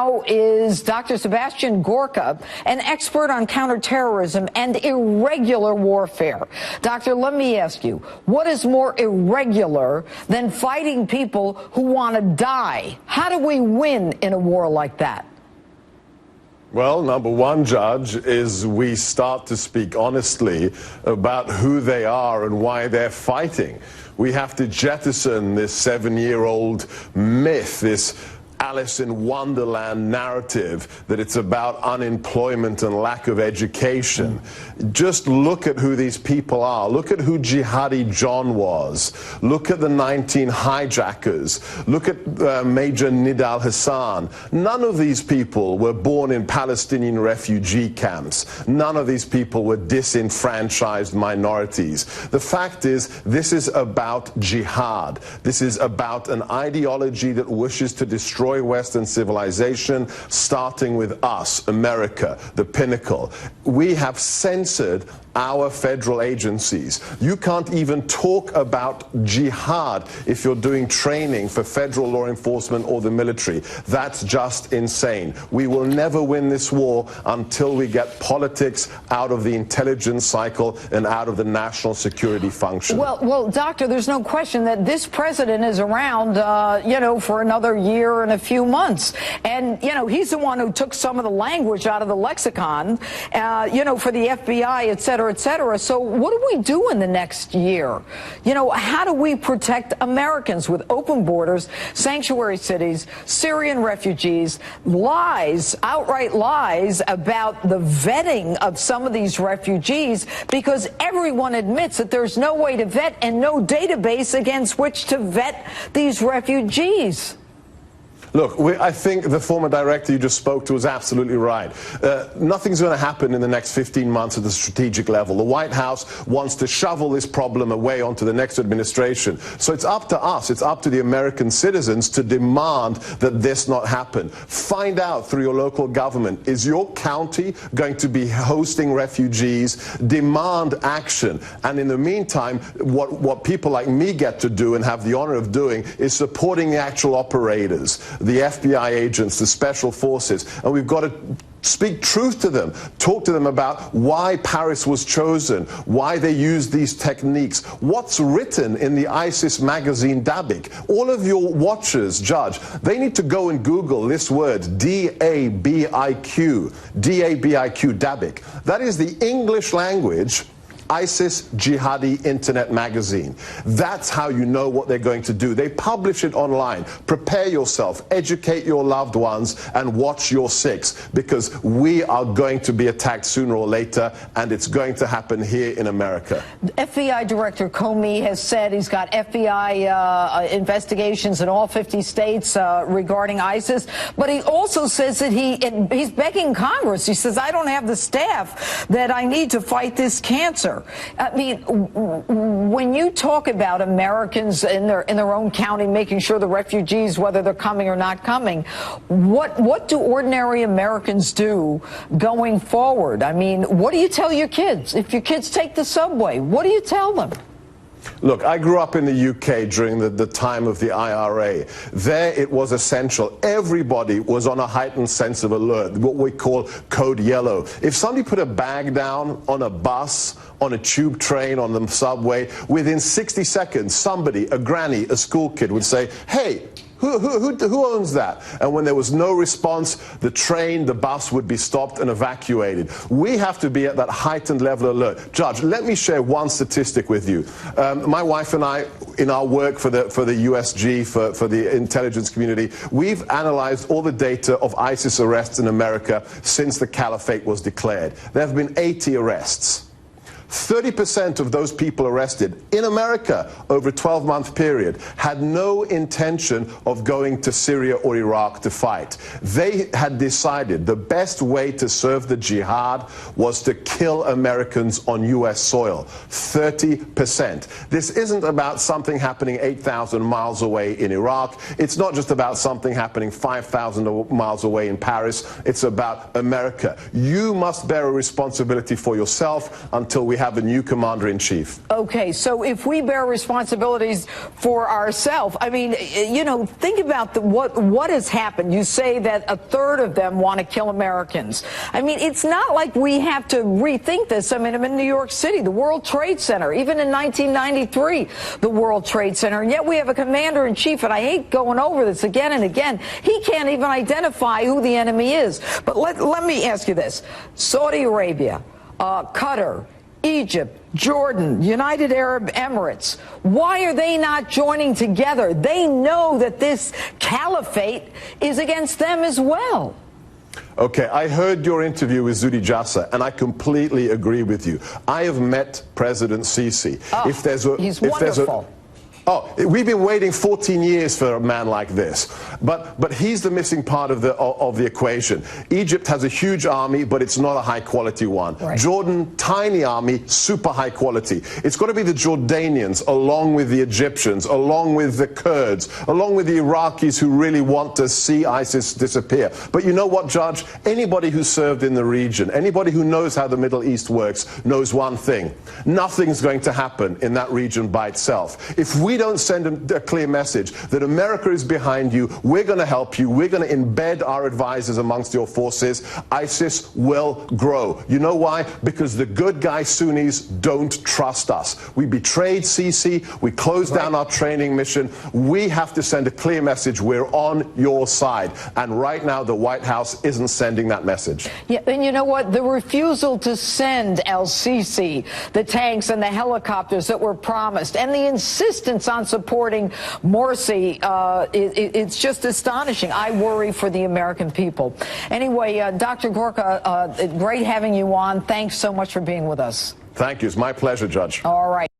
now is Dr. Sebastian Gorka, an expert on counterterrorism and irregular warfare. Doctor, let me ask you, what is more irregular than fighting people who want to die? How do we win in a war like that? Well, number one, Judge, is we start to speak honestly about who they are and why they're fighting. We have to jettison this 7-year-old myth, this Alice in Wonderland narrative that it's about unemployment and lack of education. Just look at who these people are. Look at who Jihadi John was. Look at the 19 hijackers. Look at Major Nidal Hassan. None of these people were born in Palestinian refugee camps. None of these people were disenfranchised minorities. The fact is, this is about jihad. This is about an ideology that wishes to destroy Western civilization, starting with us, America, the pinnacle. We have censored our federal agencies. You can't even talk about jihad if you're doing training for federal law enforcement or the military. That's just insane. We will never win this war until we get politics out of the intelligence cycle and out of the national security function. Well, Doctor, there's no question that this president is around, for another year and a few months. And, he's the one who took some of the language out of the lexicon, for the FBI, et cetera, et cetera. So what do we do in the next year? How do we protect Americans with open borders, sanctuary cities, Syrian refugees, lies, outright lies about the vetting of some of these refugees, because everyone admits that there's no way to vet and no database against which to vet these refugees? Look, I think the former director you just spoke to was absolutely right. Nothing's going to happen in the next 15 months at the strategic level. The White House wants to shovel this problem away onto the next administration. So it's up to us, it's up to the American citizens to demand that this not happen. Find out through your local government, is your county going to be hosting refugees? Demand action. And in the meantime, what people like me get to do and have the honor of doing is supporting the actual operators, the FBI agents, the special forces, and we've got to speak truth to them, talk to them about why Paris was chosen, why they used these techniques, what's written in the ISIS magazine Dabiq. All of your watchers, Judge, they need to go and Google this word, D-A-B-I-Q, D-A-B-I-Q, Dabiq. That is the English language ISIS Jihadi Internet Magazine. That's how you know what they're going to do. They publish it online. Prepare yourself, educate your loved ones, and watch your six, because we are going to be attacked sooner or later, and it's going to happen here in America. FBI Director Comey has said he's got FBI investigations in all 50 states regarding ISIS, but he also says that he's begging Congress. He says, I don't have the staff that I need to fight this cancer. I mean, when you talk about Americans in their own county making sure the refugees, whether they're coming or not coming, what do ordinary Americans do going forward? I mean, what do you tell your kids? If your kids take the subway, what do you tell them? Look, I grew up in the UK during the time of the IRA. There it was essential. Everybody was on a heightened sense of alert, what we call code yellow. If somebody put a bag down on a bus, on a tube train, on the subway, within 60 seconds, somebody, a granny, a school kid would say, hey, who owns that? And when there was no response, the train, the bus would be stopped and evacuated. We have to be at that heightened level of alert. Judge, let me share one statistic with you. My wife and I, in our work for the USG, for the intelligence community, we've analyzed all the data of ISIS arrests in America since the caliphate was declared. There have been 80 arrests. 30% of those people arrested in America over a 12-month period had no intention of going to Syria or Iraq to fight. They had decided the best way to serve the jihad was to kill Americans on U.S. soil. 30%. This isn't about something happening 8,000 miles away in Iraq. It's not just about something happening 5,000 miles away in Paris. It's about America. You must bear a responsibility for yourself until we have a new commander-in-chief. Okay, so if we bear responsibilities for ourselves, I mean, you know, think about what has happened. You say that a third of them want to kill Americans. I mean, it's not like we have to rethink this. I mean, I'm in New York City, the World Trade Center, even in 1993, the World Trade Center, and yet we have a commander-in-chief, and I hate going over this again and again. He can't even identify who the enemy is. But let me ask you this. Saudi Arabia, Qatar, Egypt, Jordan, United Arab Emirates, why are they not joining together? They know that this caliphate is against them as well. Okay, I heard your interview with Zuhdi Jasser, and I completely agree with you. I have met President Sisi. He's wonderful. We've been waiting 14 years for a man like this, but he's the missing part of the equation. Egypt has a huge army, but it's not a high-quality one. Right. Jordan, tiny army, super high quality. It's got to be the Jordanians, along with the Egyptians, along with the Kurds, along with the Iraqis who really want to see ISIS disappear. But you know what, Judge? Anybody who served in the region, anybody who knows how the Middle East works, knows one thing. Nothing's going to happen in that region by itself. If we don't send a clear message that America is behind you, we're going to help you, we're going to embed our advisors amongst your forces, ISIS will grow. You know why? Because the good guy Sunnis don't trust us. We betrayed Sisi, we closed down our training mission. We have to send a clear message. We're on your side. And right now, the White House isn't sending that message. Yeah, and you know what? The refusal to send el-Sisi the tanks and the helicopters that were promised, and the insistence on supporting Morsi, it's just astonishing. I worry for the American people. Anyway, Dr. Gorka, great having you on. Thanks so much for being with us. Thank you. It's my pleasure, Judge. All right.